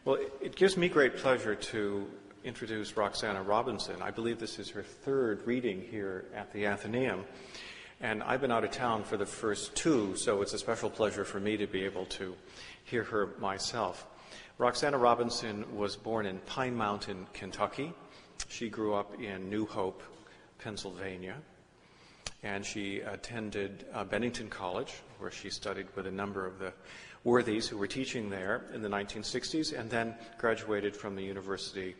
Well, it gives me great pleasure to introduce Roxana Robinson. I believe this is her third reading here at the Athenaeum. And I've been out of town for the first two, so it's a special pleasure for me to be able to hear her myself. Roxana Robinson was born in Pine Mountain, Kentucky. She grew up in New Hope, Pennsylvania. And she attended Bennington College, where she studied with a number of the worthies who were teaching there in the 1960s, and then graduated from the University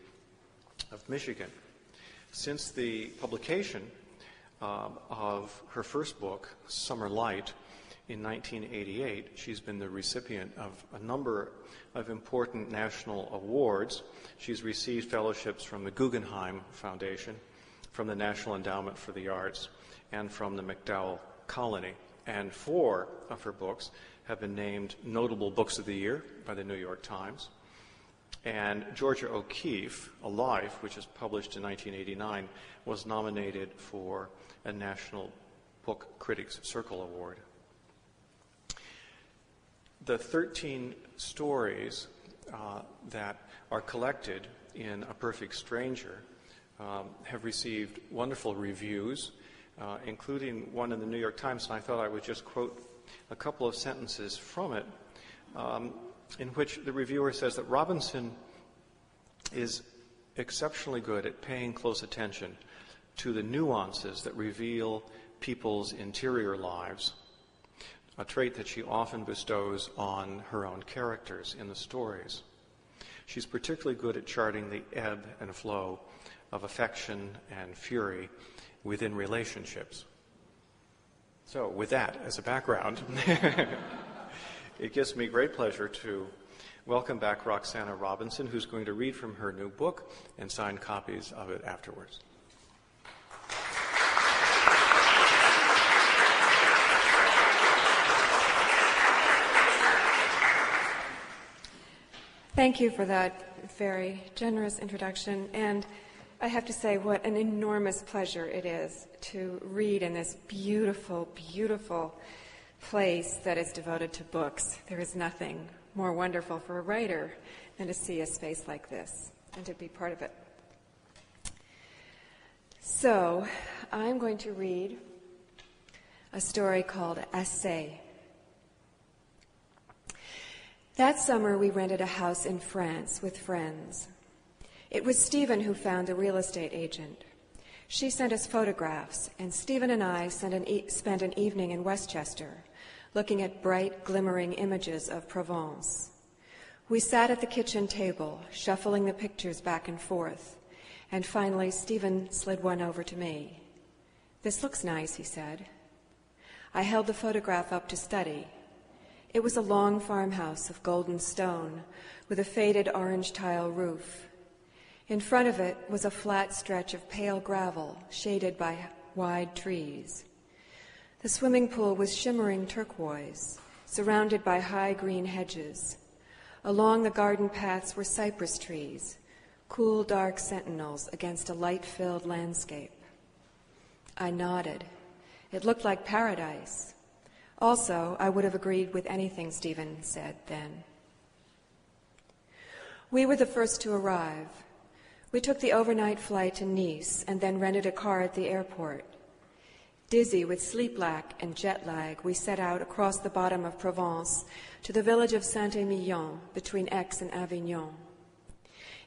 of Michigan. Since the publication of her first book, Summer Light, in 1988, she's been the recipient of a number of important national awards. She's received fellowships from the Guggenheim Foundation, from the National Endowment for the Arts, and from the MacDowell Colony. And 4 of her books have been named Notable Books of the Year by the New York Times. And Georgia O'Keeffe, Alive, which was published in 1989, was nominated for a National Book Critics Circle Award. The 13 stories that are collected in A Perfect Stranger have received wonderful reviews, including one in the New York Times, and I thought I would just quote a couple of sentences from it, in which the reviewer says that Robinson is exceptionally good at paying close attention to the nuances that reveal people's interior lives, a trait that she often bestows on her own characters in the stories. She's particularly good at charting the ebb and flow of affection and fury within relationships. So with that as a background, it gives me great pleasure to welcome back Roxana Robinson, who's going to read from her new book and sign copies of it afterwards. Thank you for that very generous introduction, and I have to say what an enormous pleasure it is to read in this beautiful, beautiful place that is devoted to books. There is nothing more wonderful for a writer than to see a space like this and to be part of it. So, I'm going to read a story called Assez. That summer, we rented a house in France with friends. It was Stephen who found the real estate agent. She sent us photographs, and Stephen and I spent an evening in Westchester, looking at bright, glimmering images of Provence. We sat at the kitchen table, shuffling the pictures back and forth, and finally Stephen slid one over to me. "This looks nice," he said. I held the photograph up to study. It was a long farmhouse of golden stone with a faded orange tile roof. In front of it was a flat stretch of pale gravel shaded by wide trees. The swimming pool was shimmering turquoise, surrounded by high green hedges. Along the garden paths were cypress trees, cool, dark sentinels against a light-filled landscape. I nodded. It looked like paradise. Also, I would have agreed with anything Stephen said then. We were the first to arrive. We took the overnight flight to Nice and then rented a car at the airport. Dizzy with sleep lack and jet lag, we set out across the bottom of Provence to the village of Saint-Émilion between Aix and Avignon.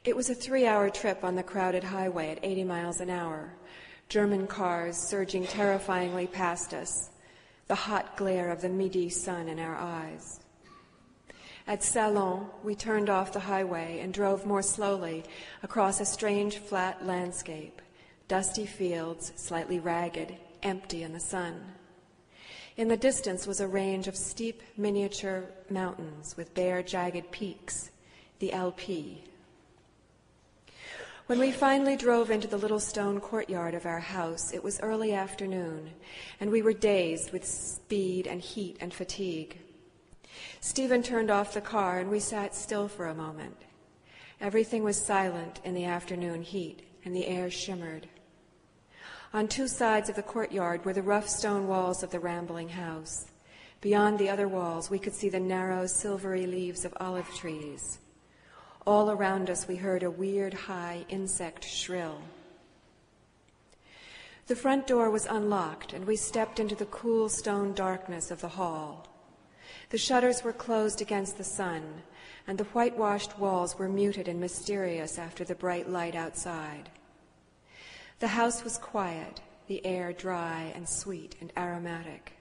It was a 3-hour trip on the crowded highway at 80 miles an hour, German cars surging terrifyingly past us, the hot glare of the midi sun in our eyes. At Salon, we turned off the highway and drove more slowly across a strange flat landscape, dusty fields, slightly ragged, empty in the sun. In the distance was a range of steep miniature mountains with bare, jagged peaks, the Alpes. When we finally drove into the little stone courtyard of our house, it was early afternoon, and we were dazed with speed and heat and fatigue. Stephen turned off the car, and we sat still for a moment. Everything was silent in the afternoon heat, and the air shimmered. On 2 sides of the courtyard were the rough stone walls of the rambling house. Beyond the other walls, we could see the narrow, silvery leaves of olive trees. All around us we heard a weird high insect shrill. The front door was unlocked, and we stepped into the cool stone darkness of the hall. The shutters were closed against the sun, and the whitewashed walls were muted and mysterious after the bright light outside. The house was quiet, the air dry and sweet and aromatic.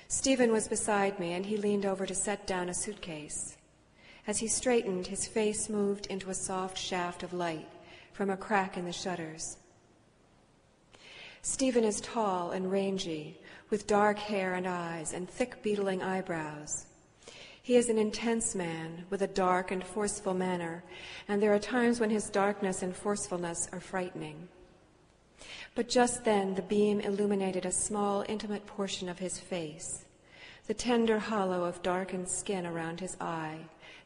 Stephen was beside me, and he leaned over to set down a suitcase. As he straightened, his face moved into a soft shaft of light from a crack in the shutters. Stephen is tall and rangy, with dark hair and eyes and thick beetling eyebrows. He is an intense man with a dark and forceful manner, and there are times when his darkness and forcefulness are frightening. But just then the beam illuminated a small, intimate portion of his face, the tender hollow of darkened skin around his eye,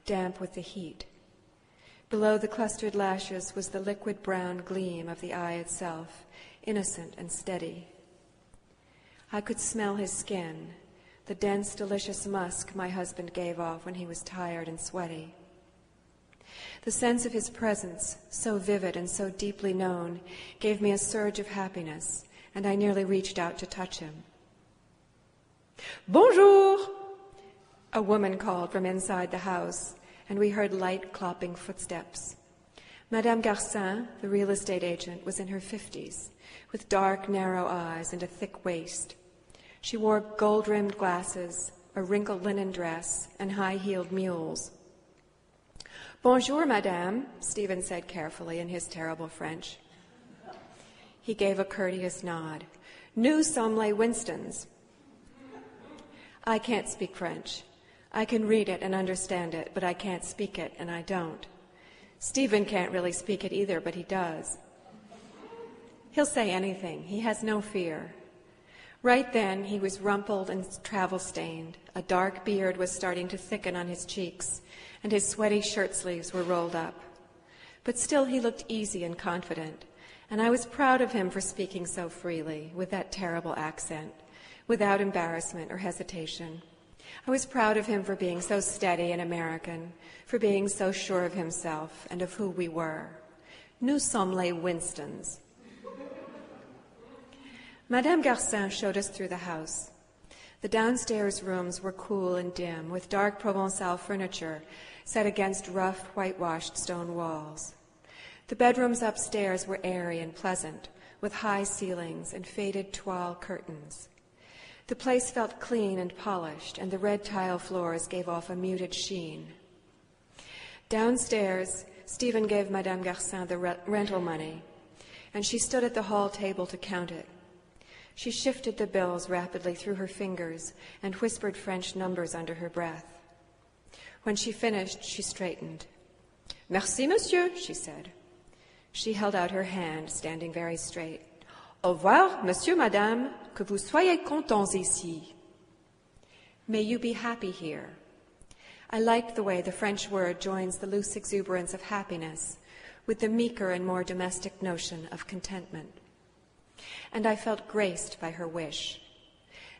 damp with the heat. Below the clustered lashes was the liquid brown gleam of the eye itself, innocent and steady. I could smell his skin, the dense, delicious musk my husband gave off when he was tired and sweaty. The sense of his presence, so vivid and so deeply known, gave me a surge of happiness, and I nearly reached out to touch him. "Bonjour!" a woman called from inside the house, and we heard light, clopping footsteps. Madame Garcin, the real estate agent, was in her 50s, with dark, narrow eyes and a thick waist. She wore gold-rimmed glasses, a wrinkled linen dress, and high-heeled mules. "Bonjour, madame," Stephen said carefully in his terrible French. He gave a courteous nod. "Nous sommes les Winstons." I can't speak French. I can read it and understand it, but I can't speak it, and I don't. Stephen can't really speak it either, but he does. He'll say anything. He has no fear. Right then, he was rumpled and travel-stained. A dark beard was starting to thicken on his cheeks, and his sweaty shirt sleeves were rolled up. But still he looked easy and confident, and I was proud of him for speaking so freely, with that terrible accent, without embarrassment or hesitation. I was proud of him for being so steady and American, for being so sure of himself and of who we were. Nous sommes les Winstons. Madame Garcin showed us through the house. The downstairs rooms were cool and dim, with dark Provençal furniture set against rough, whitewashed stone walls. The bedrooms upstairs were airy and pleasant, with high ceilings and faded toile curtains. The place felt clean and polished, and the red tile floors gave off a muted sheen. Downstairs, Stephen gave Madame Garcin the rental money, and she stood at the hall table to count it. She shifted the bills rapidly through her fingers and whispered French numbers under her breath. When she finished, she straightened. "Merci, monsieur," she said. She held out her hand, standing very straight. "Au revoir, monsieur, madame, que vous soyez contents ici." May you be happy here. I liked the way the French word joins the loose exuberance of happiness with the meeker and more domestic notion of contentment. And I felt graced by her wish.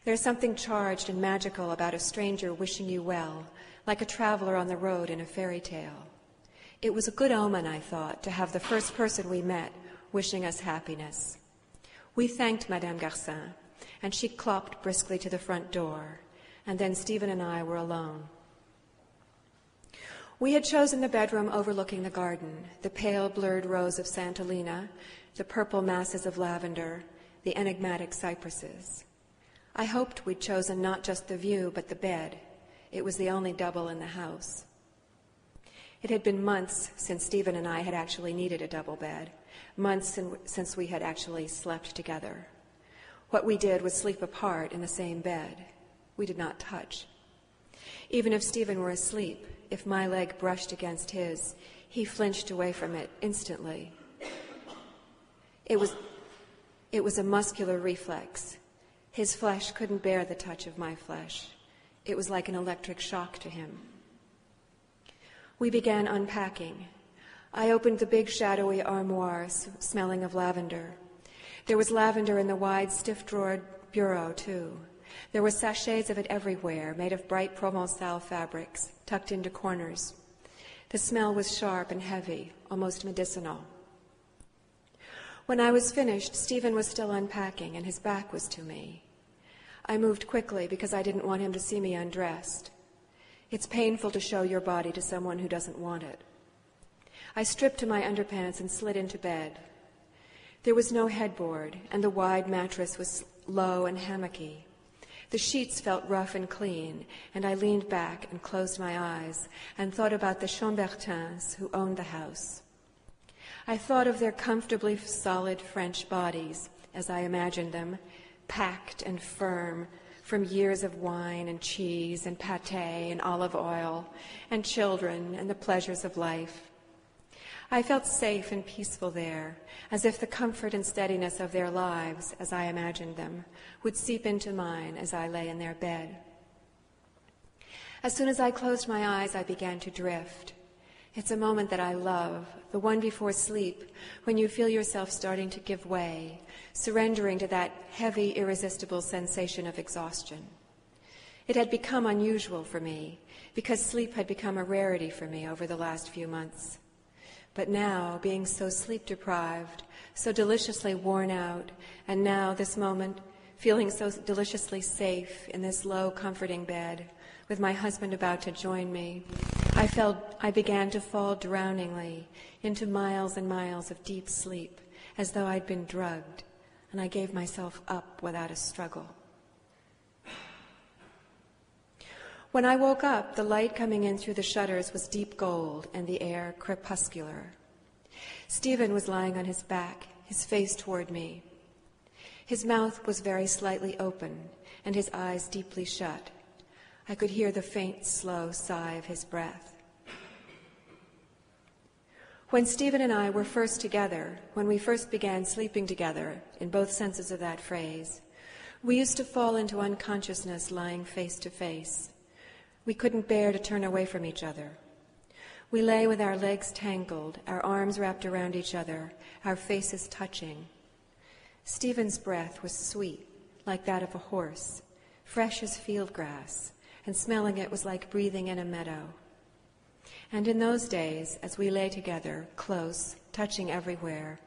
There's something charged and magical about a stranger wishing you well, like a traveler on the road in a fairy tale. It was a good omen, I thought, to have the first person we met wishing us happiness. We thanked Madame Garcin, and she clopped briskly to the front door, and then Stephen and I were alone. We had chosen the bedroom overlooking the garden, the pale blurred rose of Santolina, the purple masses of lavender, the enigmatic cypresses. I hoped we'd chosen not just the view, but the bed. It was the only double in the house. It had been months since Stephen and I had actually needed a double bed, months since we had actually slept together. What we did was sleep apart in the same bed. We did not touch. Even if Stephen were asleep, if my leg brushed against his, he flinched away from it instantly. It was a muscular reflex. His flesh couldn't bear the touch of my flesh. It was like an electric shock to him. We began unpacking. I opened the big shadowy armoire smelling of lavender. There was lavender in the wide, stiff-drawered bureau, too. There were sachets of it everywhere, made of bright Provençal fabrics, tucked into corners. The smell was sharp and heavy, almost medicinal. When I was finished, Stephen was still unpacking, and his back was to me. I moved quickly because I didn't want him to see me undressed. It's painful to show your body to someone who doesn't want it. I stripped to my underpants and slid into bed. There was no headboard, and the wide mattress was low and hammocky. The sheets felt rough and clean, and I leaned back and closed my eyes and thought about the Chambertins who owned the house. I thought of their comfortably solid French bodies, as I imagined them, packed and firm from years of wine and cheese and pâté and olive oil and children and the pleasures of life. I felt safe and peaceful there, as if the comfort and steadiness of their lives, as I imagined them, would seep into mine as I lay in their bed. As soon as I closed my eyes, I began to drift. It's a moment that I love, the one before sleep, when you feel yourself starting to give way, surrendering to that heavy, irresistible sensation of exhaustion. It had become unusual for me, because sleep had become a rarity for me over the last few months. But now, being so sleep-deprived, so deliciously worn out, and now, this moment, feeling so deliciously safe in this low, comforting bed, with my husband about to join me, I began to fall drowningly into miles and miles of deep sleep, as though I'd been drugged, and I gave myself up without a struggle. When I woke up, the light coming in through the shutters was deep gold and the air crepuscular. Stephen was lying on his back, his face toward me. His mouth was very slightly open and his eyes deeply shut. I could hear the faint, slow sigh of his breath. When Stephen and I were first together, when we first began sleeping together, in both senses of that phrase, we used to fall into unconsciousness lying face to face. We couldn't bear to turn away from each other. We lay with our legs tangled, our arms wrapped around each other, our faces touching. Stephen's breath was sweet, like that of a horse, fresh as field grass, and smelling it was like breathing in a meadow. And in those days, as we lay together, close, touching everywhere,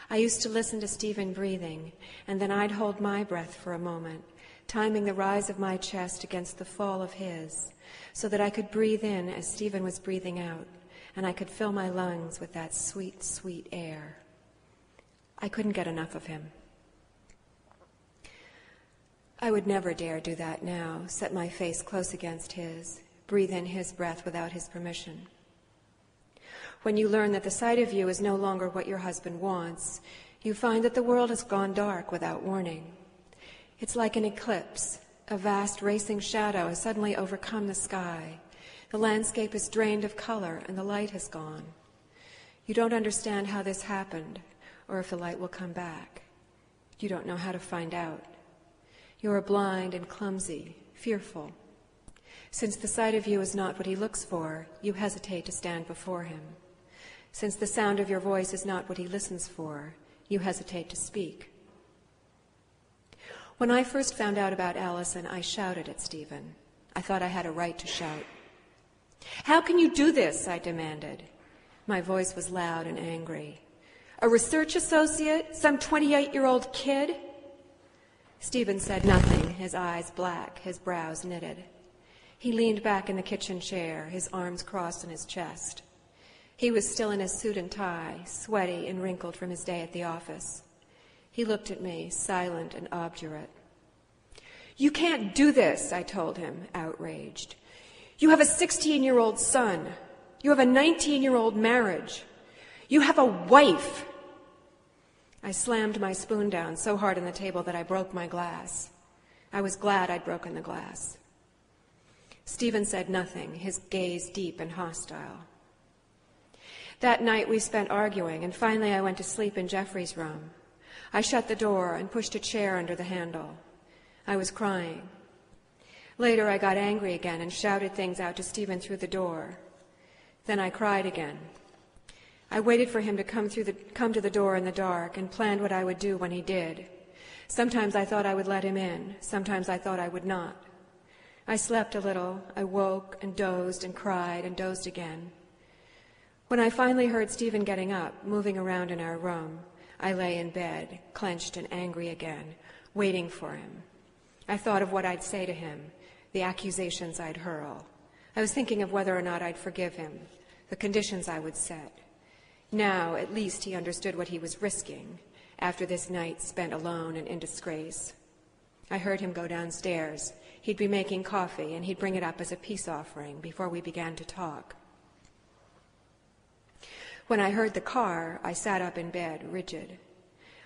I used to listen to Stephen breathing, and then I'd hold my breath for a moment, timing the rise of my chest against the fall of his, so that I could breathe in as Stephen was breathing out, and I could fill my lungs with that sweet, sweet air. I couldn't get enough of him. I would never dare do that now, set my face close against his, breathe in his breath without his permission. When you learn that the sight of you is no longer what your husband wants, you find that the world has gone dark without warning. It's like an eclipse. A vast racing shadow has suddenly overcome the sky. The landscape is drained of color and the light has gone. You don't understand how this happened or if the light will come back. You don't know how to find out. You are blind and clumsy, fearful. Since the sight of you is not what he looks for, you hesitate to stand before him. Since the sound of your voice is not what he listens for, you hesitate to speak. When I first found out about Allison, I shouted at Stephen. I thought I had a right to shout. "How can you do this?" I demanded. My voice was loud and angry. "A research associate? Some 28-year-old kid?" Stephen said nothing, his eyes black, his brows knitted. He leaned back in the kitchen chair, his arms crossed on his chest. He was still in his suit and tie, sweaty and wrinkled from his day at the office. He looked at me, silent and obdurate. "You can't do this," I told him, outraged. "You have a 16-year-old son. You have a 19-year-old marriage. You have a wife." I slammed my spoon down so hard on the table that I broke my glass. I was glad I'd broken the glass. Stephen said nothing, his gaze deep and hostile. That night we spent arguing, and finally I went to sleep in Jeffrey's room. I shut the door and pushed a chair under the handle. I was crying. Later I got angry again and shouted things out to Stephen through the door. Then I cried again. I waited for him to come to the door in the dark and planned what I would do when he did. Sometimes I thought I would let him in. Sometimes I thought I would not. I slept a little. I woke and dozed and cried and dozed again. When I finally heard Stephen getting up, moving around in our room, I lay in bed, clenched and angry again, waiting for him. I thought of what I'd say to him, the accusations I'd hurl. I was thinking of whether or not I'd forgive him, the conditions I would set. Now, at least, he understood what he was risking after this night spent alone and in disgrace. I heard him go downstairs. He'd be making coffee, and he'd bring it up as a peace offering before we began to talk. When I heard the car, I sat up in bed, rigid.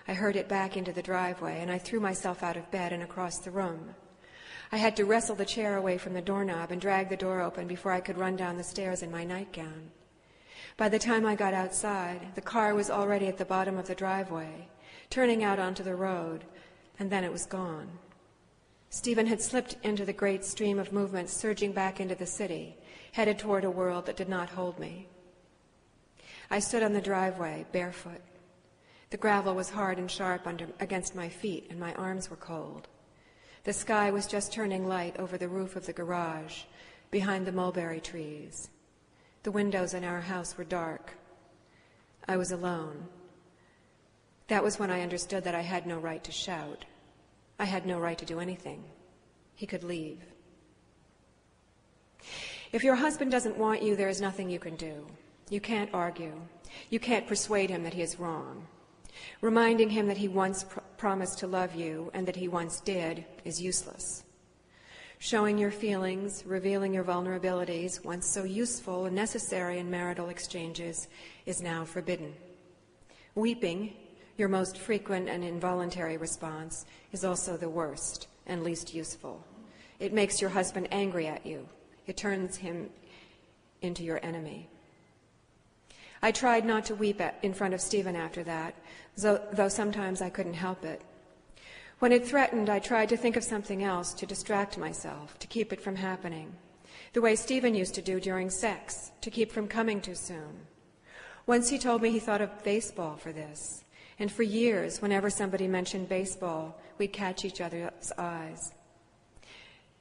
I heard it back into the driveway, and I threw myself out of bed and across the room. I had to wrestle the chair away from the doorknob and drag the door open before I could run down the stairs in my nightgown. By the time I got outside, the car was already at the bottom of the driveway, turning out onto the road, and then it was gone. Stephen had slipped into the great stream of movement surging back into the city, headed toward a world that did not hold me. I stood on the driveway, barefoot. The gravel was hard and sharp against my feet, and my arms were cold. The sky was just turning light over the roof of the garage, behind the mulberry trees. The windows in our house were dark. I was alone. That was when I understood that I had no right to shout. I had no right to do anything. He could leave. If your husband doesn't want you, there is nothing you can do. You can't argue. You can't persuade him that he is wrong. Reminding him that he once promised to love you and that he once did is useless. Showing your feelings, revealing your vulnerabilities, once so useful and necessary in marital exchanges, is now forbidden. Weeping, your most frequent and involuntary response, is also the worst and least useful. It makes your husband angry at you. It turns him into your enemy. I tried not to weep in front of Stephen after that, though sometimes I couldn't help it. When it threatened, I tried to think of something else to distract myself, to keep it from happening, the way Stephen used to do during sex, to keep from coming too soon. Once he told me he thought of baseball for this, and for years, whenever somebody mentioned baseball, we'd catch each other's eyes.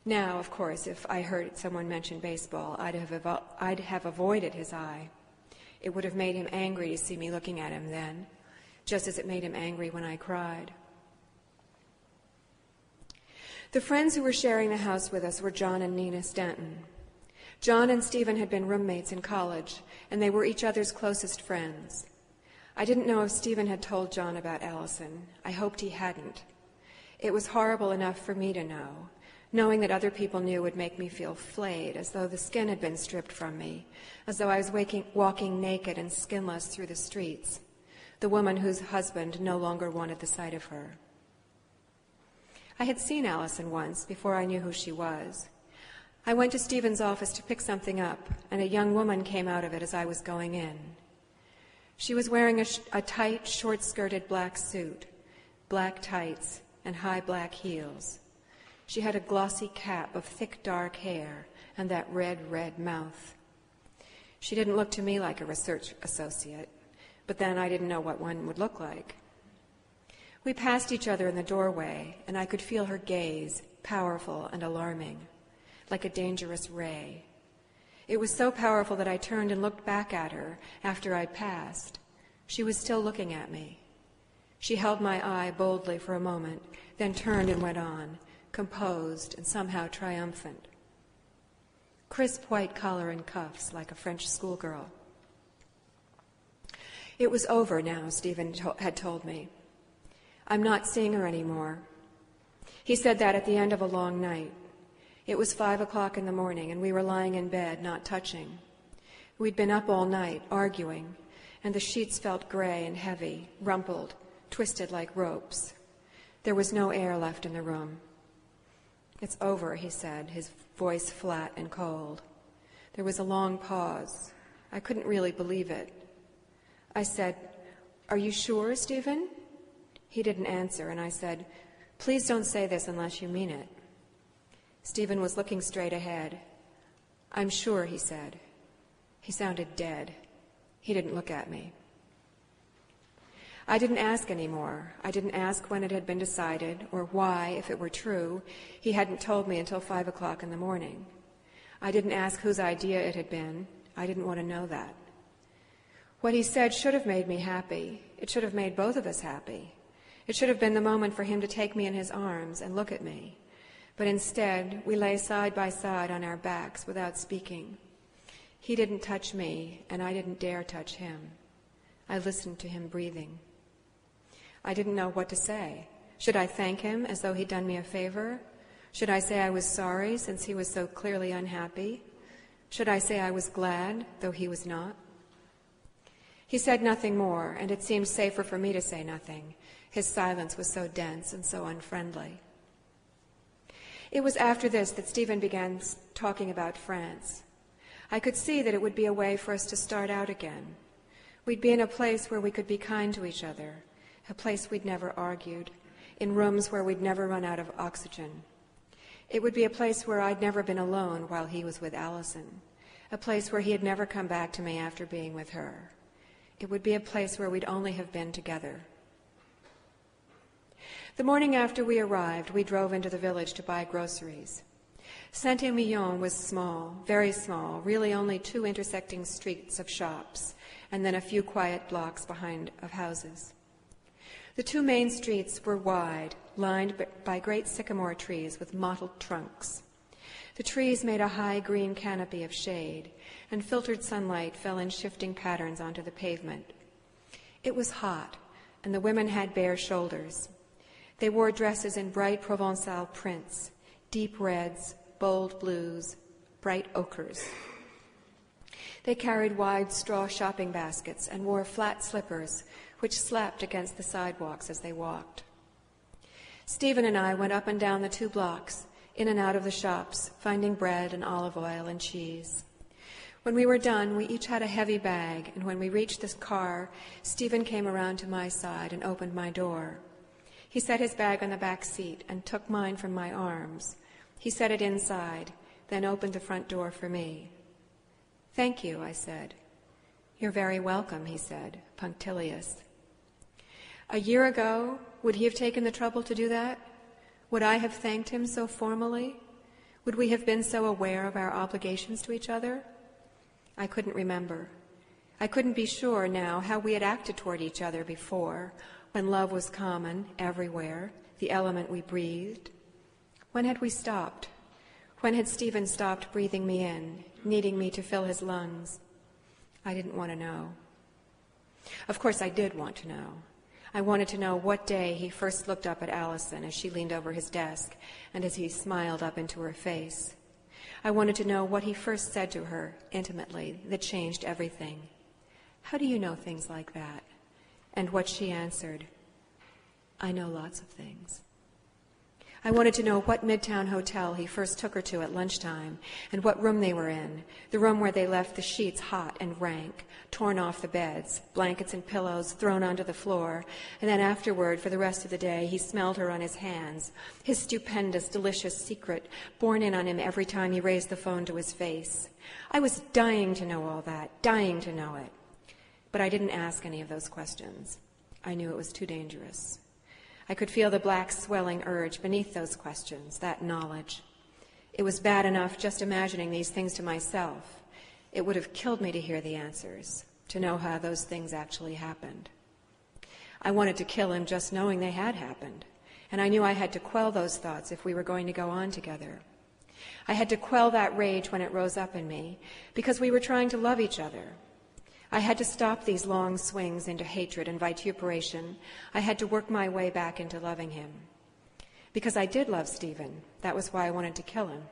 Now, of course, if I heard someone mention baseball, I'd have avoided his eye. It would have made him angry to see me looking at him then, just as it made him angry when I cried. The friends who were sharing the house with us were John and Nina Stanton. John and Stephen had been roommates in college, and they were each other's closest friends. I didn't know if Stephen had told John about Allison. I hoped he hadn't. It was horrible enough for me to know. Knowing that other people knew would make me feel flayed, as though the skin had been stripped from me, as though I was walking naked and skinless through the streets, the woman whose husband no longer wanted the sight of her. I had seen Allison once, before I knew who she was. I went to Stephen's office to pick something up, and a young woman came out of it as I was going in. She was wearing a tight, short-skirted black suit, black tights, and high black heels. She had a glossy cap of thick, dark hair and that red mouth. She didn't look to me like a research associate, but then I didn't know what one would look like. We passed each other in the doorway, and I could feel her gaze, powerful and alarming, like a dangerous ray. It was so powerful that I turned and looked back at her after I'd passed. She was still looking at me. She held my eye boldly for a moment, then turned and went on, composed and somehow triumphant. Crisp white collar and cuffs, like a French schoolgirl. It was over now, Stephen had told me. I'm not seeing her anymore. He said that at the end of a long night. It was 5:00 in the morning, and we were lying in bed, not touching. We'd been up all night, arguing, and the sheets felt gray and heavy, rumpled, twisted like ropes. There was no air left in the room. It's over, he said, his voice flat and cold. There was a long pause. I couldn't really believe it. I said, "Are you sure, Stephen?" He didn't answer, and I said, "Please don't say this unless you mean it." Stephen was looking straight ahead. "I'm sure," he said. He sounded dead. He didn't look at me. I didn't ask anymore. I didn't ask when it had been decided, or why, if it were true, he hadn't told me until 5:00 in the morning. I didn't ask whose idea it had been. I didn't want to know that. What he said should have made me happy. It should have made both of us happy. It should have been the moment for him to take me in his arms and look at me. But instead, we lay side by side on our backs without speaking. He didn't touch me, and I didn't dare touch him. I listened to him breathing. I didn't know what to say. Should I thank him as though he'd done me a favor? Should I say I was sorry since he was so clearly unhappy? Should I say I was glad, though he was not? He said nothing more, and it seemed safer for me to say nothing. His silence was so dense and so unfriendly. It was after this that Stephen began talking about France. I could see that it would be a way for us to start out again. We'd be in a place where we could be kind to each other, a place we'd never argued, in rooms where we'd never run out of oxygen. It would be a place where I'd never been alone while he was with Allison, a place where he had never come back to me after being with her. It would be a place where we'd only have been together. The morning after we arrived, we drove into the village to buy groceries. Saint-Émilion was small, very small, really only 2 intersecting streets of shops, and then a few quiet blocks behind of houses. The 2 main streets were wide, lined by great sycamore trees with mottled trunks. The trees made a high green canopy of shade, and filtered sunlight fell in shifting patterns onto the pavement. It was hot, and the women had bare shoulders. They wore dresses in bright Provençal prints, deep reds, bold blues, bright ochres. They carried wide straw shopping baskets and wore flat slippers, which slapped against the sidewalks as they walked. Stephen and I went up and down the 2 blocks, in and out of the shops, finding bread and olive oil and cheese. When we were done, we each had a heavy bag, and when we reached this car, Stephen came around to my side and opened my door. He set his bag on the back seat and took mine from my arms. He set it inside, then opened the front door for me. "Thank you," I said. "You're very welcome," he said, punctilious. A year ago, would he have taken the trouble to do that? Would I have thanked him so formally? Would we have been so aware of our obligations to each other? I couldn't remember. I couldn't be sure now how we had acted toward each other before, when love was common everywhere, the element we breathed. When had we stopped? When had Stephen stopped breathing me in, needing me to fill his lungs? I didn't want to know. Of course, I did want to know. I wanted to know what day he first looked up at Allison as she leaned over his desk and as he smiled up into her face. I wanted to know what he first said to her, intimately, that changed everything. "How do you know things like that?" And what she answered, "I know lots of things." I wanted to know what Midtown hotel he first took her to at lunchtime and what room they were in, the room where they left the sheets hot and rank, torn off the beds, blankets and pillows thrown onto the floor, and then afterward, for the rest of the day, he smelled her on his hands, his stupendous, delicious secret, borne in on him every time he raised the phone to his face. I was dying to know all that, dying to know it. But I didn't ask any of those questions. I knew it was too dangerous. I could feel the black swelling urge beneath those questions, that knowledge. It was bad enough just imagining these things to myself. It would have killed me to hear the answers, to know how those things actually happened. I wanted to kill him just knowing they had happened, and I knew I had to quell those thoughts if we were going to go on together. I had to quell that rage when it rose up in me, because we were trying to love each other. I had to stop these long swings into hatred and vituperation. I had to work my way back into loving him. Because I did love Stephen. That was why I wanted to kill him.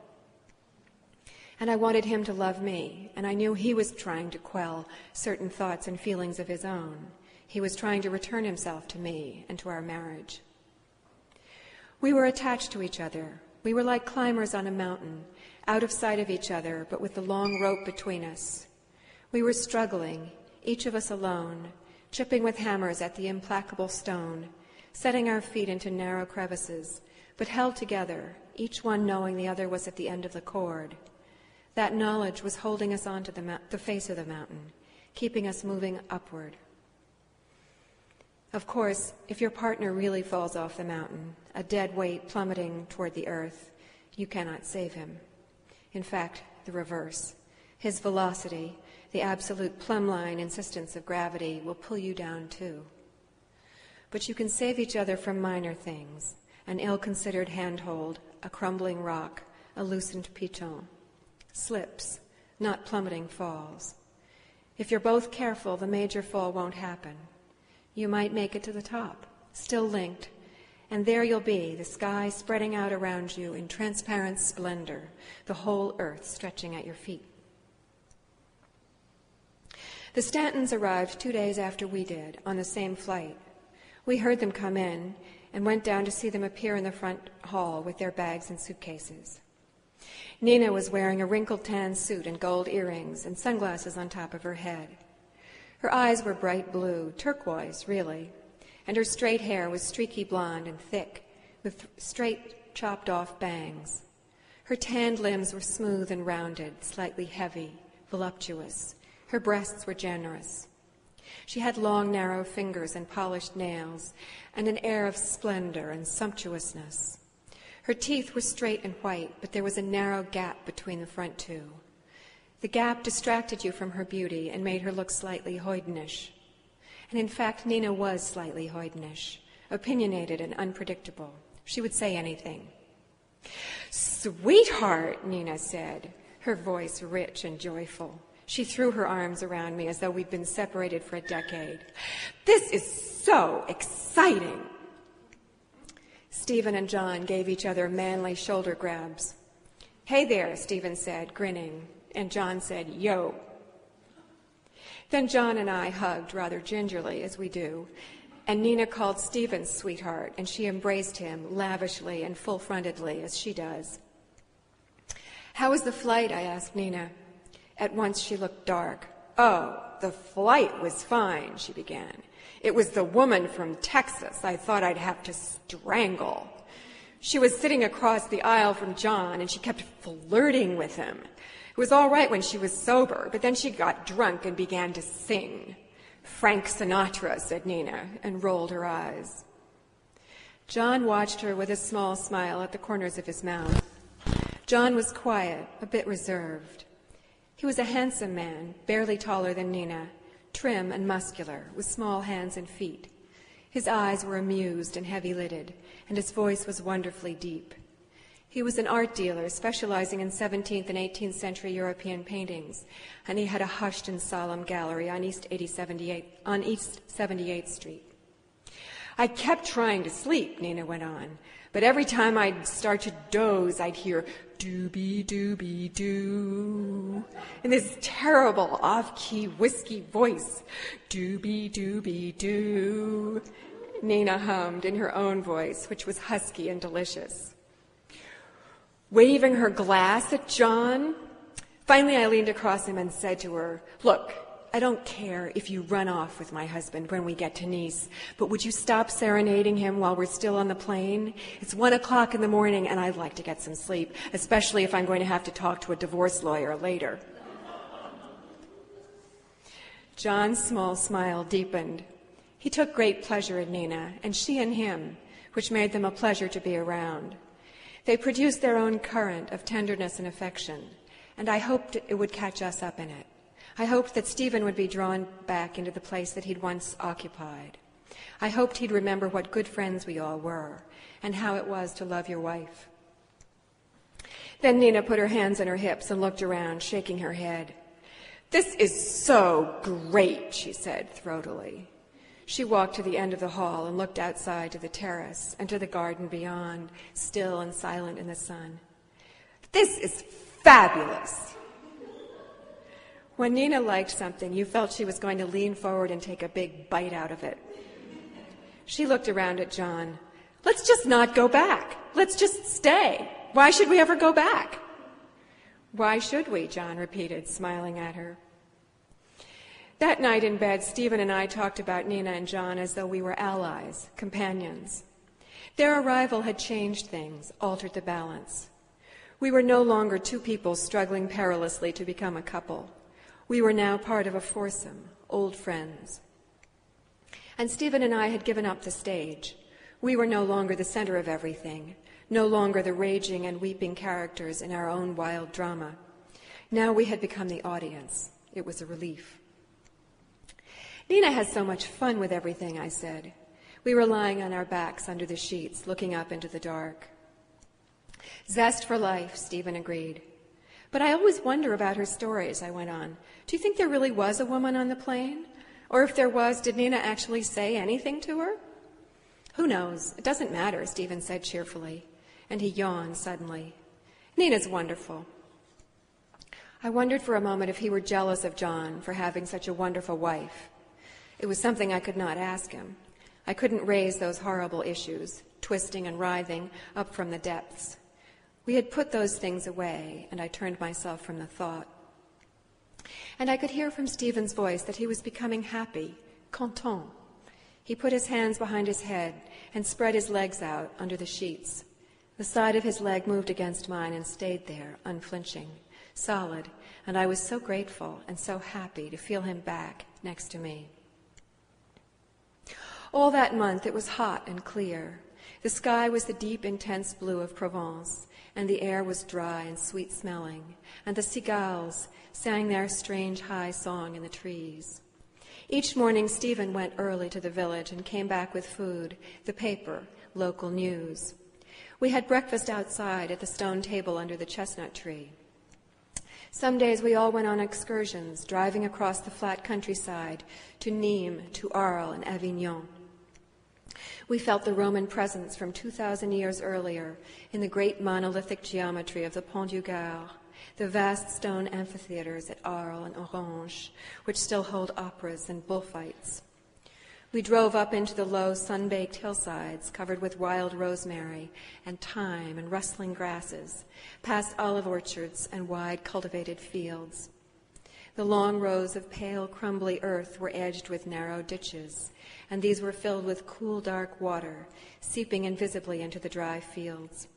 And I wanted him to love me, and I knew he was trying to quell certain thoughts and feelings of his own. He was trying to return himself to me and to our marriage. We were attached to each other. We were like climbers on a mountain, out of sight of each other, but with the long rope between us. We were struggling, each of us alone, chipping with hammers at the implacable stone, setting our feet into narrow crevices, but held together, each one knowing the other was at the end of the cord. That knowledge was holding us onto the face of the mountain, keeping us moving upward. Of course, if your partner really falls off the mountain, a dead weight plummeting toward the earth, you cannot save him. In fact, the reverse. His velocity, the absolute plumb-line insistence of gravity will pull you down too. But you can save each other from minor things, an ill-considered handhold, a crumbling rock, a loosened piton. Slips, not plummeting falls. If you're both careful, the major fall won't happen. You might make it to the top, still linked, and there you'll be, the sky spreading out around you in transparent splendor, the whole earth stretching at your feet. The Stantons arrived 2 days after we did, on the same flight. We heard them come in and went down to see them appear in the front hall with their bags and suitcases. Nina was wearing a wrinkled tan suit and gold earrings and sunglasses on top of her head. Her eyes were bright blue, turquoise, really, and her straight hair was streaky blonde and thick, with straight, chopped-off bangs. Her tanned limbs were smooth and rounded, slightly heavy, voluptuous. Her breasts were generous. She had long, narrow fingers and polished nails, and an air of splendor and sumptuousness. Her teeth were straight and white, but there was a narrow gap between the front two. The gap distracted you from her beauty and made her look slightly hoydenish. And in fact, Nina was slightly hoydenish, opinionated and unpredictable. She would say anything. "Sweetheart," Nina said, her voice rich and joyful. She threw her arms around me as though we'd been separated for a decade. "This is so exciting." Stephen and John gave each other manly shoulder grabs. "Hey there," Stephen said, grinning, and John said, "Yo." Then John and I hugged rather gingerly, as we do, and Nina called Stephen sweetheart, and she embraced him lavishly and full-frontedly, as she does. "How was the flight?" I asked Nina. At once she looked dark. "Oh, the flight was fine," she began. "It was the woman from Texas I thought I'd have to strangle. She was sitting across the aisle from John, and she kept flirting with him. It was all right when she was sober, but then she got drunk and began to sing. Frank Sinatra," said Nina, and rolled her eyes. John watched her with a small smile at the corners of his mouth. John was quiet, a bit reserved. He was a handsome man, barely taller than Nina, trim and muscular, with small hands and feet. His eyes were amused and heavy-lidded, and his voice was wonderfully deep. He was an art dealer specializing in 17th and 18th century European paintings, and he had a hushed and solemn gallery on East 78th Street. "I kept trying to sleep," Nina went on, "but every time I'd start to doze, I'd hear dooby-dooby-doo, in this terrible off-key whiskey voice. Dooby-dooby-doo." Nina hummed in her own voice, which was husky and delicious. Waving her glass at John, finally I leaned across him and said to her, "Look, I don't care if you run off with my husband when we get to Nice, but would you stop serenading him while we're still on the plane? It's 1 o'clock in the morning, and I'd like to get some sleep, especially if I'm going to have to talk to a divorce lawyer later." John's small smile deepened. He took great pleasure in Nina, and she in him, which made them a pleasure to be around. They produced their own current of tenderness and affection, and I hoped it would catch us up in it. I hoped that Stephen would be drawn back into the place that he'd once occupied. I hoped he'd remember what good friends we all were, and how it was to love your wife. Then Nina put her hands on her hips and looked around, shaking her head. "This is so great," she said throatily. She walked to the end of the hall and looked outside to the terrace and to the garden beyond, still and silent in the sun. "This is fabulous." When Nina liked something, you felt she was going to lean forward and take a big bite out of it. She looked around at John. "Let's just not go back. Let's just stay. Why should we ever go back?" "Why should we?" John repeated, smiling at her. That night in bed, Stephen and I talked about Nina and John as though we were allies, companions. Their arrival had changed things, altered the balance. We were no longer two people struggling perilously to become a couple. We were now part of a foursome, old friends. And Stephen and I had given up the stage. We were no longer the center of everything, no longer the raging and weeping characters in our own wild drama. Now we had become the audience, It was a relief. Nina has so much fun with everything, I said. We were lying on our backs under the sheets, looking up into the dark. Zest for life, Stephen agreed. But I always wonder about her stories, I went on. Do you think there really was a woman on the plane? Or if there was, did Nina actually say anything to her? Who knows? It doesn't matter, Stephen said cheerfully. And he yawned suddenly. Nina's wonderful. I wondered for a moment if he were jealous of John for having such a wonderful wife. It was something I could not ask him. I couldn't raise those horrible issues, twisting and writhing up from the depths. We had put those things away, and I turned myself from the thought. And I could hear from Stephen's voice that he was becoming happy, content. He put his hands behind his head and spread his legs out under the sheets. The side of his leg moved against mine and stayed there, unflinching, solid, and I was so grateful and so happy to feel him back next to me. All that month it was hot and clear. The sky was the deep, intense blue of Provence, and the air was dry and sweet-smelling, and the seagulls sang their strange high song in the trees. Each morning Stephen went early to the village and came back with food, the paper, local news. We had breakfast outside at the stone table under the chestnut tree. Some days we all went on excursions, driving across the flat countryside to Nîmes, to Arles, and Avignon. We felt the Roman presence from 2,000 years earlier in the great monolithic geometry of the Pont du Gard, the vast stone amphitheaters at Arles and Orange, which still hold operas and bullfights. We drove up into the low, sun-baked hillsides covered with wild rosemary and thyme and rustling grasses, past olive orchards and wide cultivated fields. The long rows of pale, crumbly earth were edged with narrow ditches, and these were filled with cool, dark water, seeping invisibly into the dry fields.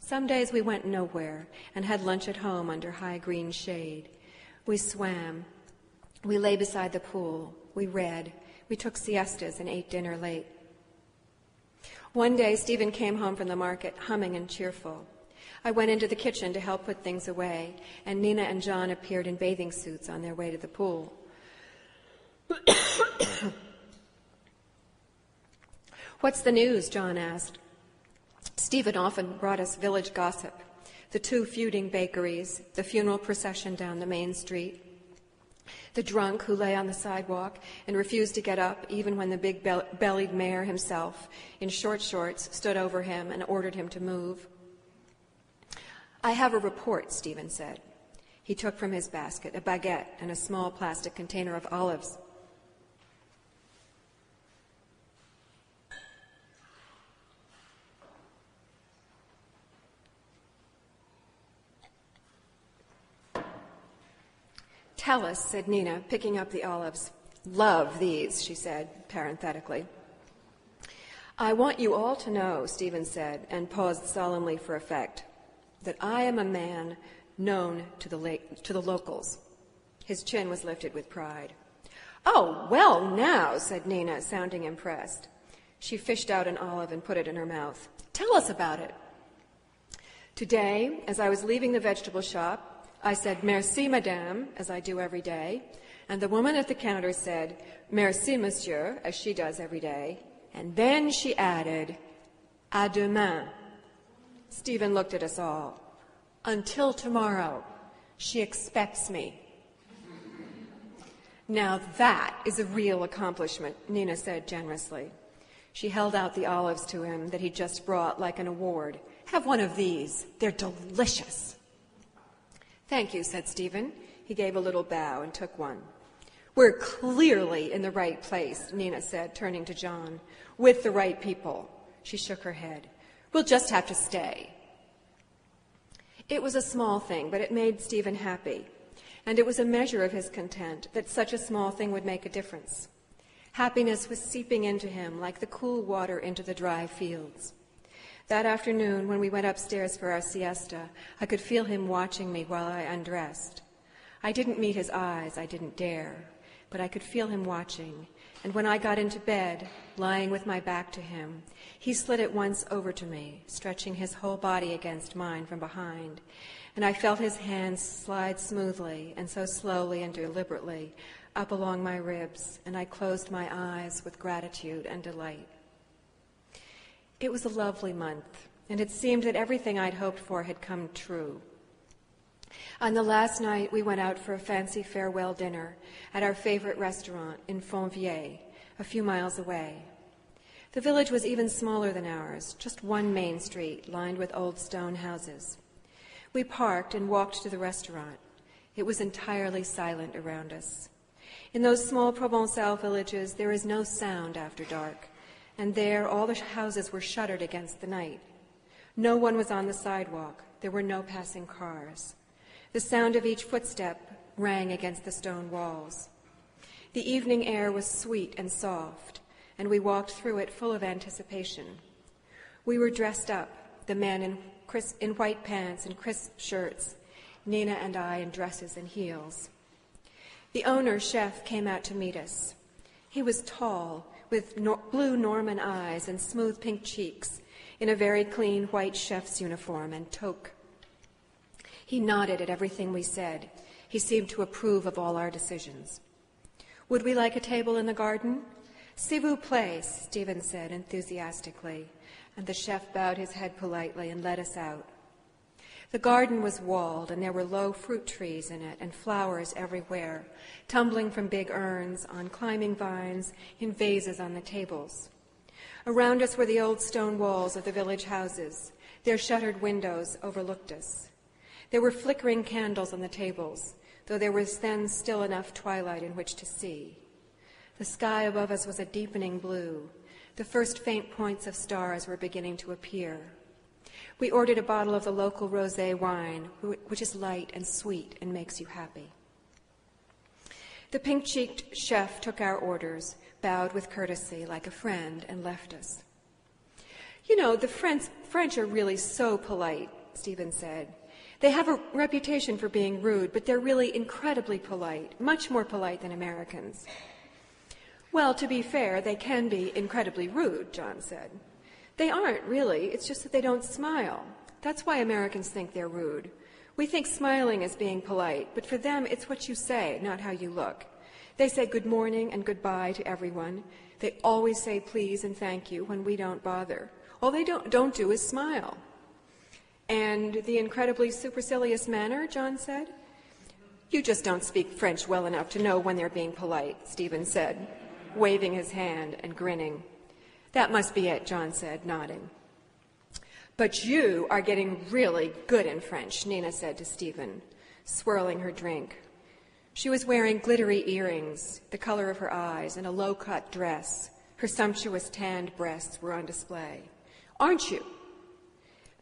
Some days we went nowhere and had lunch at home under high green shade. We swam. We lay beside the pool. We read. We took siestas and ate dinner late. One day, Stephen came home from the market, humming and cheerful. I went into the kitchen to help put things away, and Nina and John appeared in bathing suits on their way to the pool. What's the news? John asked. Stephen often brought us village gossip, the two feuding bakeries, the funeral procession down the main street, the drunk who lay on the sidewalk and refused to get up even when the big-bellied mayor himself, in short shorts, stood over him and ordered him to move. I have a report, Stephen said. He took from his basket a baguette and a small plastic container of olives. Tell us, said Nina, picking up the olives. Love these, she said, parenthetically. I want you all to know, Stephen said, and paused solemnly for effect, that I am a man known to the locals. His chin was lifted with pride. Oh, well now, said Nina, sounding impressed. She fished out an olive and put it in her mouth. Tell us about it. Today, as I was leaving the vegetable shop, I said, Merci, madame, as I do every day, and the woman at the counter said, Merci, monsieur, as she does every day, and then she added, À demain. Stephen looked at us all. Until tomorrow. She expects me. Now that is a real accomplishment, Nina said generously. She held out the olives to him that he'd just brought like an award. Have one of these. They're delicious. Thank you, said Stephen. He gave a little bow and took one. We're clearly in the right place, Nina said, turning to John. With the right people. She shook her head. We'll just have to stay. It was a small thing, but it made Stephen happy. And it was a measure of his content that such a small thing would make a difference. Happiness was seeping into him like the cool water into the dry fields. That afternoon, when we went upstairs for our siesta, I could feel him watching me while I undressed. I didn't meet his eyes, I didn't dare, but I could feel him watching, and when I got into bed, lying with my back to him, he slid at once over to me, stretching his whole body against mine from behind, and I felt his hands slide smoothly and so slowly and deliberately up along my ribs, and I closed my eyes with gratitude and delight. It was a lovely month, and it seemed that everything I'd hoped for had come true. On the last night, we went out for a fancy farewell dinner at our favorite restaurant in Fontvieille, a few miles away. The village was even smaller than ours, just one main street lined with old stone houses. We parked and walked to the restaurant. It was entirely silent around us. In those small Provençal villages, there is no sound after dark, and there all the houses were shuttered against the night. No one was on the sidewalk. There were no passing cars. The sound of each footstep rang against the stone walls. The evening air was sweet and soft, and we walked through it full of anticipation. We were dressed up, the men in white pants and crisp shirts, Nina and I in dresses and heels. The owner, chef, came out to meet us. He was tall, with blue Norman eyes and smooth pink cheeks, in a very clean white chef's uniform and toque. He nodded at everything we said. He seemed to approve of all our decisions. Would we like a table in the garden? S'il vous plaît, Stephen said enthusiastically, and the chef bowed his head politely and led us out. The garden was walled, and there were low fruit trees in it and flowers everywhere, tumbling from big urns, on climbing vines, in vases on the tables. Around us were the old stone walls of the village houses. Their shuttered windows overlooked us. There were flickering candles on the tables, though there was then still enough twilight in which to see. The sky above us was a deepening blue. The first faint points of stars were beginning to appear. We ordered a bottle of the local rosé wine, which is light and sweet and makes you happy. The pink-cheeked chef took our orders, bowed with courtesy like a friend, and left us. You know, the French are really so polite, Stephen said. They have a reputation for being rude, but they're really incredibly polite, much more polite than Americans. Well, to be fair, they can be incredibly rude, John said. They aren't, really. It's just that they don't smile. That's why Americans think they're rude. We think smiling is being polite, but for them, it's what you say, not how you look. They say good morning and goodbye to everyone. They always say please and thank you when we don't bother. All they don't do is smile. And the incredibly supercilious manner, John said? You just don't speak French well enough to know when they're being polite, Stephen said, waving his hand and grinning. That must be it, John said, nodding. But you are getting really good in French, Nina said to Stephen, swirling her drink. She was wearing glittery earrings, the color of her eyes, and a low-cut dress. Her sumptuous tanned breasts were on display. Aren't you?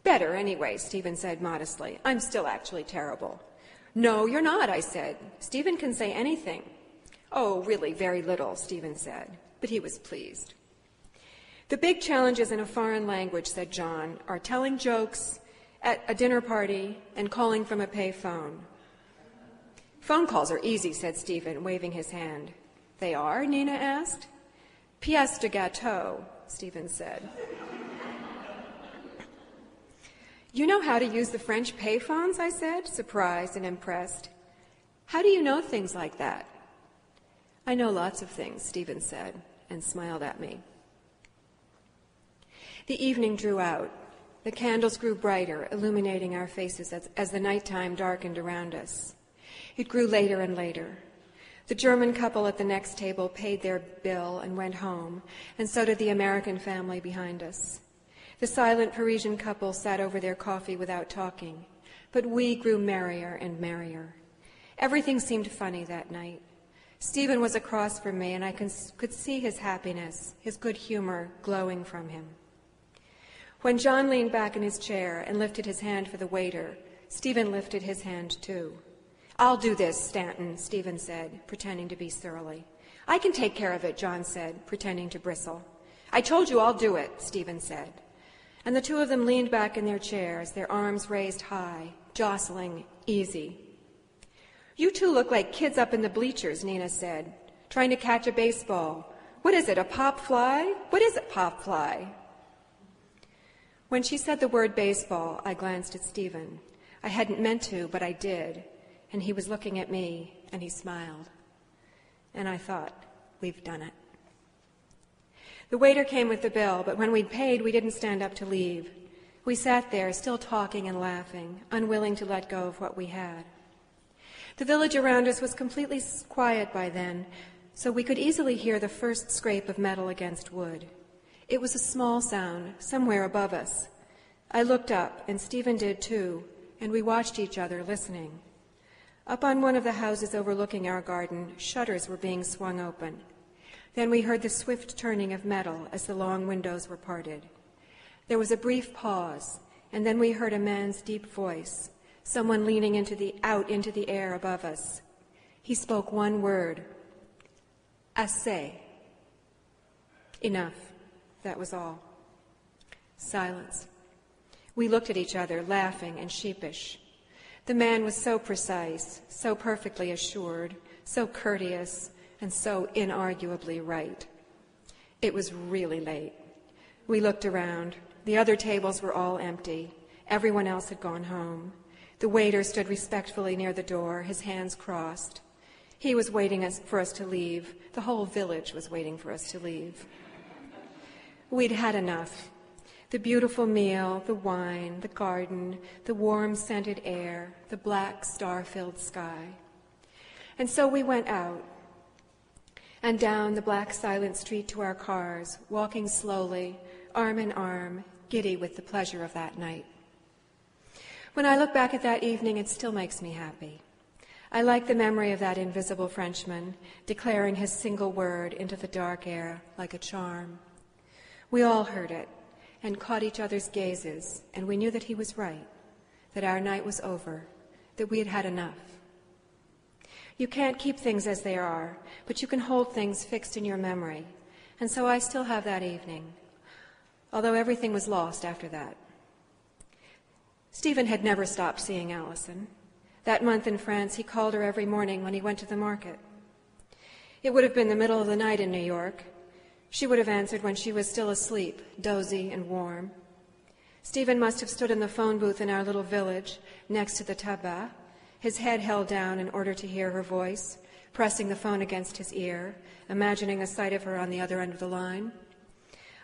Better, anyway, Stephen said modestly. I'm still actually terrible. No, you're not, I said. Stephen can say anything. Oh, really, very little, Stephen said, but he was pleased. The big challenges in a foreign language, said John, are telling jokes at a dinner party and calling from a pay phone. Phone calls are easy, said Stephen, waving his hand. They are? Nina asked. Pièce de gâteau, Stephen said. You know how to use the French payphones, I said, surprised and impressed. How do you know things like that? I know lots of things, Stephen said, and smiled at me. The evening drew out. The candles grew brighter, illuminating our faces as the nighttime darkened around us. It grew later and later. The German couple at the next table paid their bill and went home, and so did the American family behind us. The silent Parisian couple sat over their coffee without talking, but we grew merrier and merrier. Everything seemed funny that night. Stephen was across from me, and I could see his happiness, his good humor glowing from him. When John leaned back in his chair and lifted his hand for the waiter, Stephen lifted his hand too. I'll do this, Stanton, Stephen said, pretending to be surly. I can take care of it, John said, pretending to bristle. I told you I'll do it, Stephen said. And the two of them leaned back in their chairs, their arms raised high, jostling, easy. You two look like kids up in the bleachers, Nina said, trying to catch a baseball. What is it, a pop fly? What is it, pop fly? When she said the word baseball, I glanced at Stephen. I hadn't meant to, but I did. And he was looking at me, and he smiled. And I thought, we've done it. The waiter came with the bill, but when we'd paid, we didn't stand up to leave. We sat there, still talking and laughing, unwilling to let go of what we had. The village around us was completely quiet by then, so we could easily hear the first scrape of metal against wood. It was a small sound, somewhere above us. I looked up, and Stephen did too, and we watched each other, listening. Up on one of the houses overlooking our garden, shutters were being swung open. Then we heard the swift turning of metal as the long windows were parted. There was a brief pause, and then we heard a man's deep voice, someone leaning out into the air above us. He spoke one word, assez. Enough. That was all. Silence. We looked at each other, laughing and sheepish. The man was so precise, so perfectly assured, so courteous, and so inarguably right. It was really late. We looked around. The other tables were all empty. Everyone else had gone home. The waiter stood respectfully near the door, his hands crossed. He was waiting for us to leave. The whole village was waiting for us to leave. We'd had enough. The beautiful meal, the wine, the garden, the warm scented air, the black star-filled sky. And so we went out and down the black silent street to our cars, walking slowly, arm in arm, giddy with the pleasure of that night. When I look back at that evening, it still makes me happy. I like the memory of that invisible Frenchman declaring his single word into the dark air like a charm. We all heard it and caught each other's gazes, and we knew that he was right, that our night was over, that we had had enough. You can't keep things as they are, but you can hold things fixed in your memory, and so I still have that evening, although everything was lost after that. Stephen had never stopped seeing Allison. That month in France, he called her every morning when he went to the market. It would have been the middle of the night in New York. She would have answered when she was still asleep, dozy and warm. Stephen must have stood in the phone booth in our little village next to the tabac, his head held down in order to hear her voice, pressing the phone against his ear, imagining the sight of her on the other end of the line.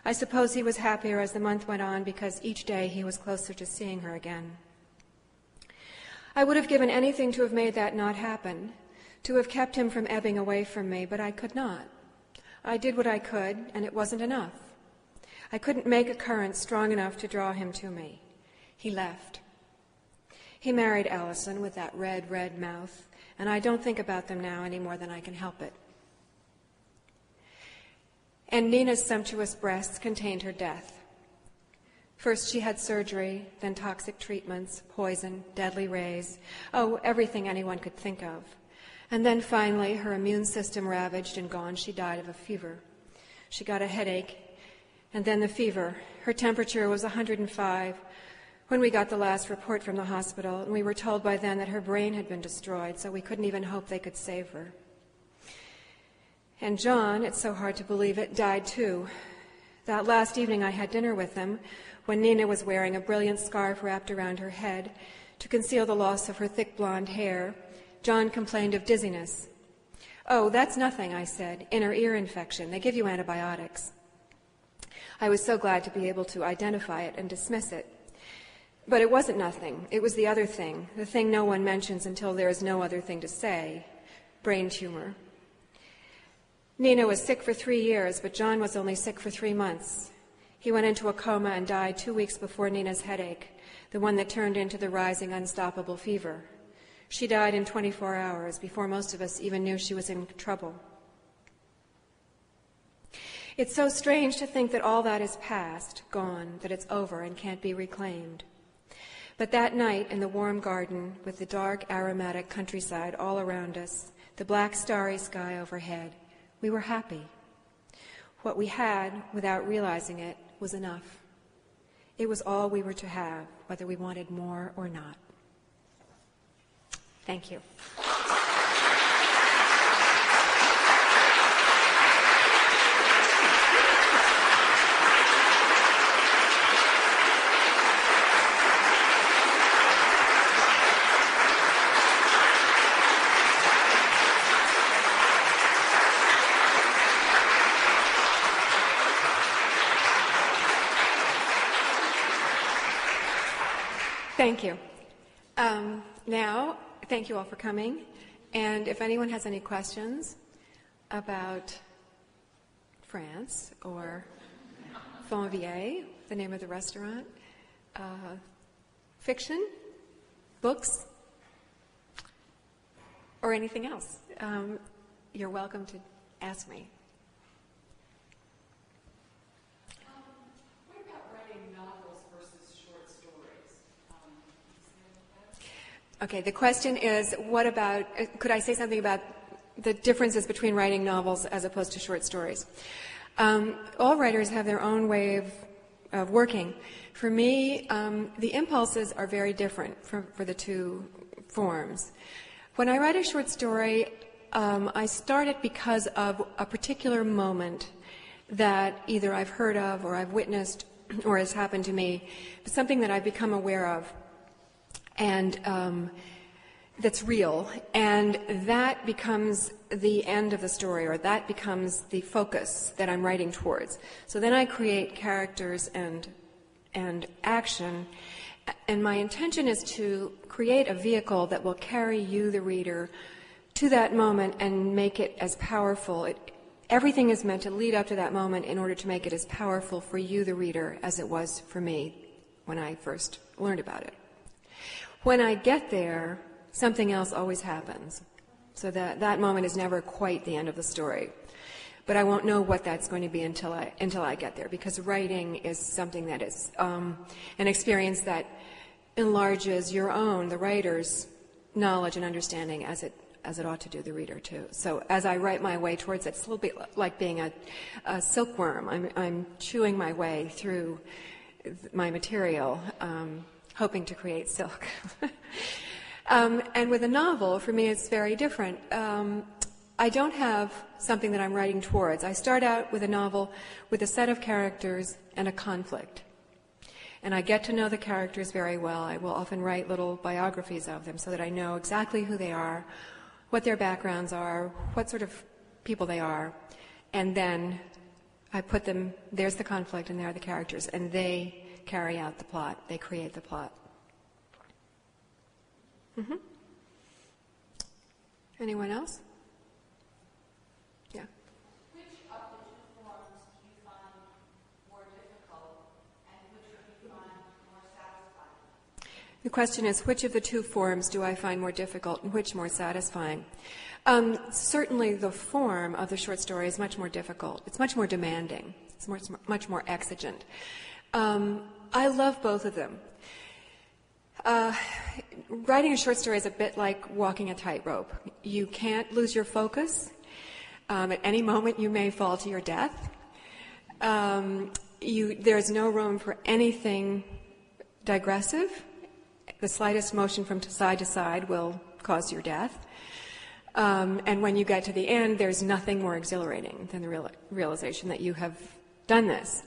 I suppose he was happier as the month went on because each day he was closer to seeing her again. I would have given anything to have made that not happen, to have kept him from ebbing away from me, but I could not. I did what I could, and it wasn't enough. I couldn't make a current strong enough to draw him to me. He left. He married Allison with that red, red mouth, and I don't think about them now any more than I can help it. And Nina's sumptuous breasts contained her death. First she had surgery, then toxic treatments, poison, deadly rays, everything anyone could think of. And then finally, her immune system ravaged and gone, she died of a fever. She got a headache, and then the fever. Her temperature was 105 when we got the last report from the hospital, and we were told by then that her brain had been destroyed, so we couldn't even hope they could save her. And John, it's so hard to believe it, died too. That last evening I had dinner with him when Nina was wearing a brilliant scarf wrapped around her head to conceal the loss of her thick blonde hair. John complained of dizziness. "Oh, that's nothing," I said. "Inner ear infection. They give you antibiotics." I was so glad to be able to identify it and dismiss it. But it wasn't nothing. It was the other thing, the thing no one mentions until there is no other thing to say, brain tumor. Nina was sick for 3 years, but John was only sick for 3 months. He went into a coma and died 2 weeks before Nina's headache, the one that turned into the rising, unstoppable fever. She died in 24 hours, before most of us even knew she was in trouble. It's so strange to think that all that is past, gone, that it's over and can't be reclaimed. But that night in the warm garden, with the dark, aromatic countryside all around us, the black, starry sky overhead, we were happy. What we had, without realizing it, was enough. It was all we were to have, whether we wanted more or not. Thank you. Thank you. Now, thank you all for coming. And if anyone has any questions about France or Fonvier, the name of the restaurant, fiction, books, or anything else, you're welcome to ask me. What about writing novels versus short stories? Okay, the question is, what about, could I say something about the differences between writing novels as opposed to short stories? All writers have their own way of working. For me, the impulses are very different for the two forms. When I write a short story, I start it because of a particular moment that either I've heard of or I've witnessed or has happened to me, something that I've become aware of and that's real, and that becomes the end of the story, or that becomes the focus that I'm writing towards. So then I create characters and action, and my intention is to create a vehicle that will carry you, the reader, to that moment and make it as powerful. Everything is meant to lead up to that moment in order to make it as powerful for you, the reader, as it was for me when I first learned about it. When I get there, something else always happens. So that moment is never quite the end of the story. But I won't know what that's going to be until I get there, because writing is something that is an experience that enlarges your own, the writer's, knowledge and understanding as it ought to do the reader too. So as I write my way towards it, it's a little bit like being a silkworm. I'm chewing my way through my material, hoping to create silk. And with a novel, for me, it's very different. I don't have something that I'm writing towards. I start out with a novel with a set of characters and a conflict. And I get to know the characters very well. I will often write little biographies of them so that I know exactly who they are, what their backgrounds are, what sort of people they are. And then I put them, there's the conflict and there are the characters, and they carry out the plot. They create the plot. Mm-hmm. Anyone else? Yeah. Which of the two forms do you find more difficult, and which do you find more satisfying? The question is, which of the two forms do I find more difficult and which more satisfying? Certainly the form of the short story is much more difficult. It's much more demanding. It's much more exigent. I love both of them. Writing a short story is a bit like walking a tightrope. You can't lose your focus. At any moment you may fall to your death. There's no room for anything digressive. The slightest motion from side to side will cause your death. And when you get to the end, there's nothing more exhilarating than the realization that you have done this.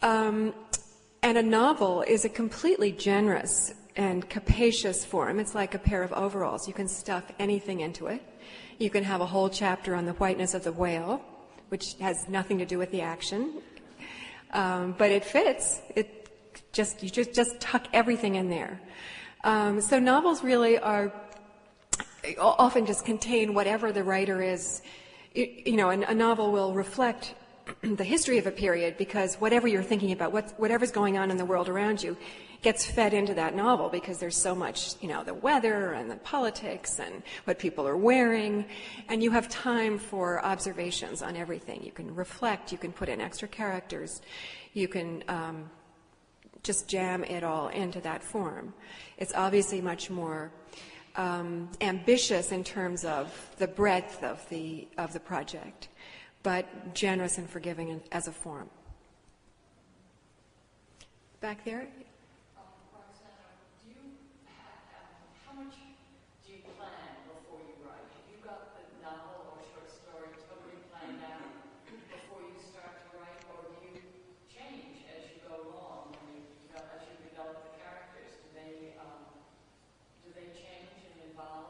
And a novel is a completely generous and capacious form. It's like a pair of overalls. You can stuff anything into it. You can have a whole chapter on the whiteness of the whale, which has nothing to do with the action. But it fits. You just tuck everything in there. So novels really are often just contain whatever the writer is. And a novel will reflect the history of a period, because whatever you're thinking about, whatever's going on in the world around you, gets fed into that novel, because there's so much, the weather and the politics and what people are wearing, and you have time for observations on everything. You can reflect, you can put in extra characters, you can just jam it all into that form. It's obviously much more ambitious in terms of the breadth of the project, but generous and forgiving as a form. Back there? Roxana, how much do you plan before you write? Have you got the novel or short story totally planned out before you start to write, or do you change as you go along as you develop the characters? Do they change and evolve?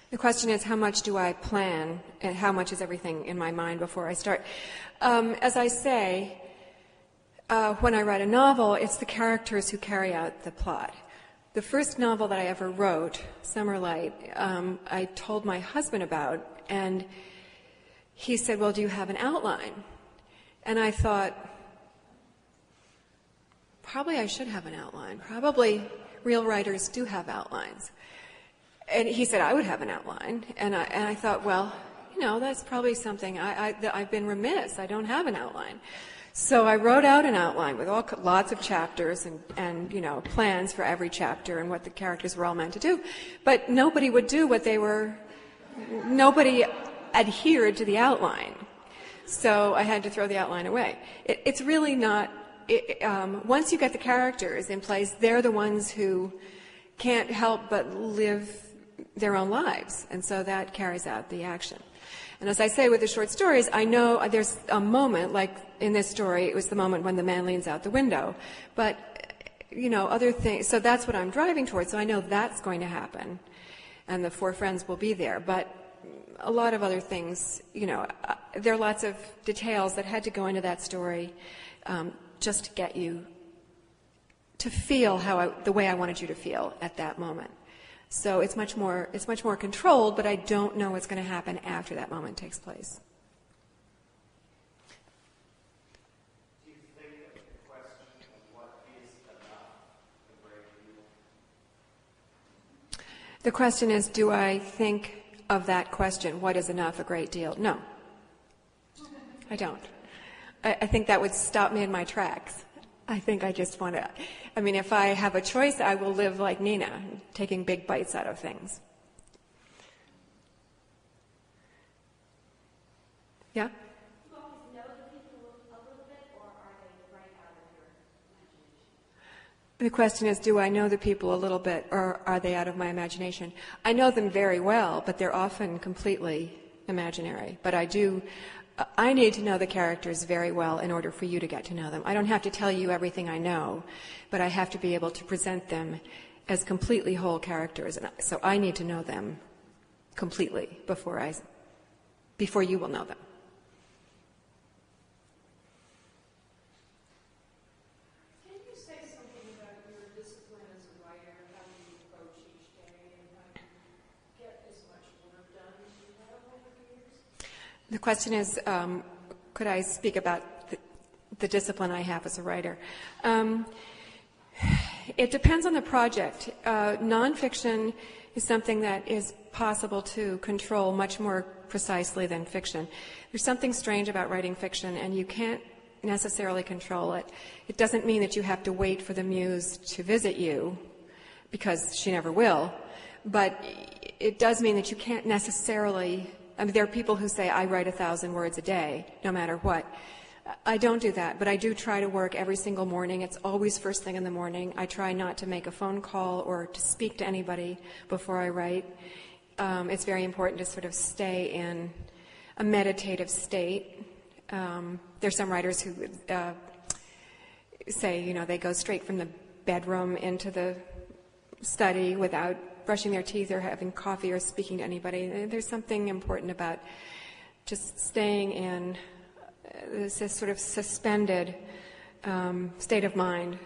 The question is, how much do I plan, and how much is everything in my mind before I start? As I say, When I write a novel, it's the characters who carry out the plot. The first novel that I ever wrote, Summer Light, I told my husband about, and he said, well, do you have an outline? And I thought, probably I should have an outline. Probably real writers do have outlines. And he said I would have an outline. And I thought, well, that's probably something. I've been remiss. I don't have an outline. So I wrote out an outline with lots of chapters and plans for every chapter and what the characters were all meant to do. But nobody would do what they were. Nobody adhered to the outline. So I had to throw the outline away. It's really not. Once you get the characters in place, they're the ones who can't help but live their own lives, and so that carries out the action. And as I say with the short stories, I know there's a moment, like in this story, it was the moment when the man leans out the window. But, other things, so that's what I'm driving towards, so I know that's going to happen, and the four friends will be there. But a lot of other things, there are lots of details that had to go into that story just to get you to feel the way I wanted you to feel at that moment. So it's much more controlled, but I don't know what's going to happen after that moment takes place. Do you think that the question of what is enough a great deal? The question is, do I think of that question, what is enough, a great deal? No. I don't. I think that would stop me in my tracks. I think I just want to, if I have a choice, I will live like Nina, taking big bites out of things. Yeah? Do you always know the people a little bit, or are they right out of your imagination? The question is, do I know the people a little bit, or are they out of my imagination? I know them very well, but they're often completely imaginary. But I need to know the characters very well in order for you to get to know them. I don't have to tell you everything I know, but I have to be able to present them as completely whole characters. And so I need to know them completely before you will know them. Can you say something about your discipline as a writer, how you approach each day, and how you get as much work done as you have over the years? The question is, could I speak about the discipline I have as a writer? It depends on the project. Nonfiction is something that is possible to control much more precisely than fiction. There's something strange about writing fiction, and you can't necessarily control it. It doesn't mean that you have to wait for the muse to visit you, because she never will, but it does mean that you can't necessarily... there are people who say, I write 1,000 words a day, no matter what. I don't do that, but I do try to work every single morning. It's always first thing in the morning. I try not to make a phone call or to speak to anybody before I write. It's very important to sort of stay in a meditative state. There's some writers who say, they go straight from the bedroom into the study without brushing their teeth or having coffee or speaking to anybody. There's something important about just staying in this sort of suspended state of mind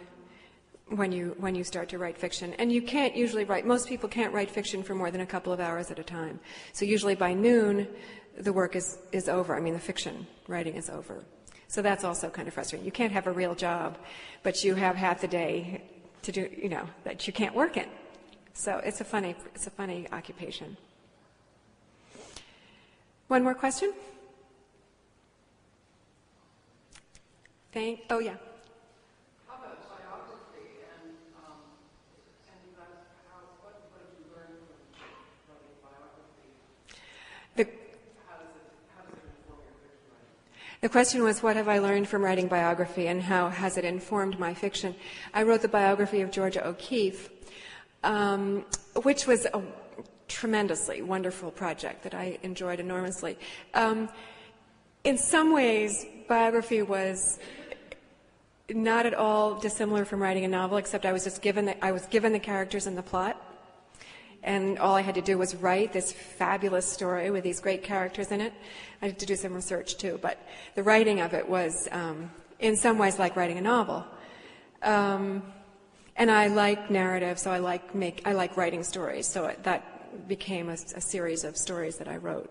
when you start to write fiction. And you can't usually most people can't write fiction for more than a couple of hours at a time. So usually by noon, the work is over. The fiction writing is over. So that's also kind of frustrating. You can't have a real job, but you have half the day to do, that you can't work in. So it's a funny occupation. One more question? Oh yeah. How about biography and what did you learn from writing biography? How does it inform your fiction writing? The question was, what have I learned from writing biography and how has it informed my fiction? I wrote the biography of Georgia O'Keeffe, which was a tremendously wonderful project that I enjoyed enormously. In some ways, biography was not at all dissimilar from writing a novel, except I was given the characters and the plot, and all I had to do was write this fabulous story with these great characters in it. I had to do some research too, but the writing of it was in some ways like writing a novel. And I like narrative, so I like writing stories. So that became a series of stories that I wrote.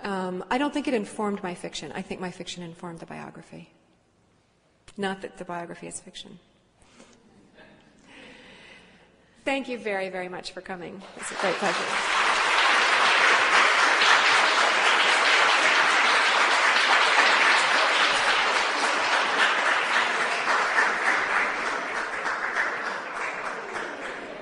I don't think it informed my fiction. I think my fiction informed the biography. Not that the biography is fiction. Thank you very, very much for coming. It's a great pleasure.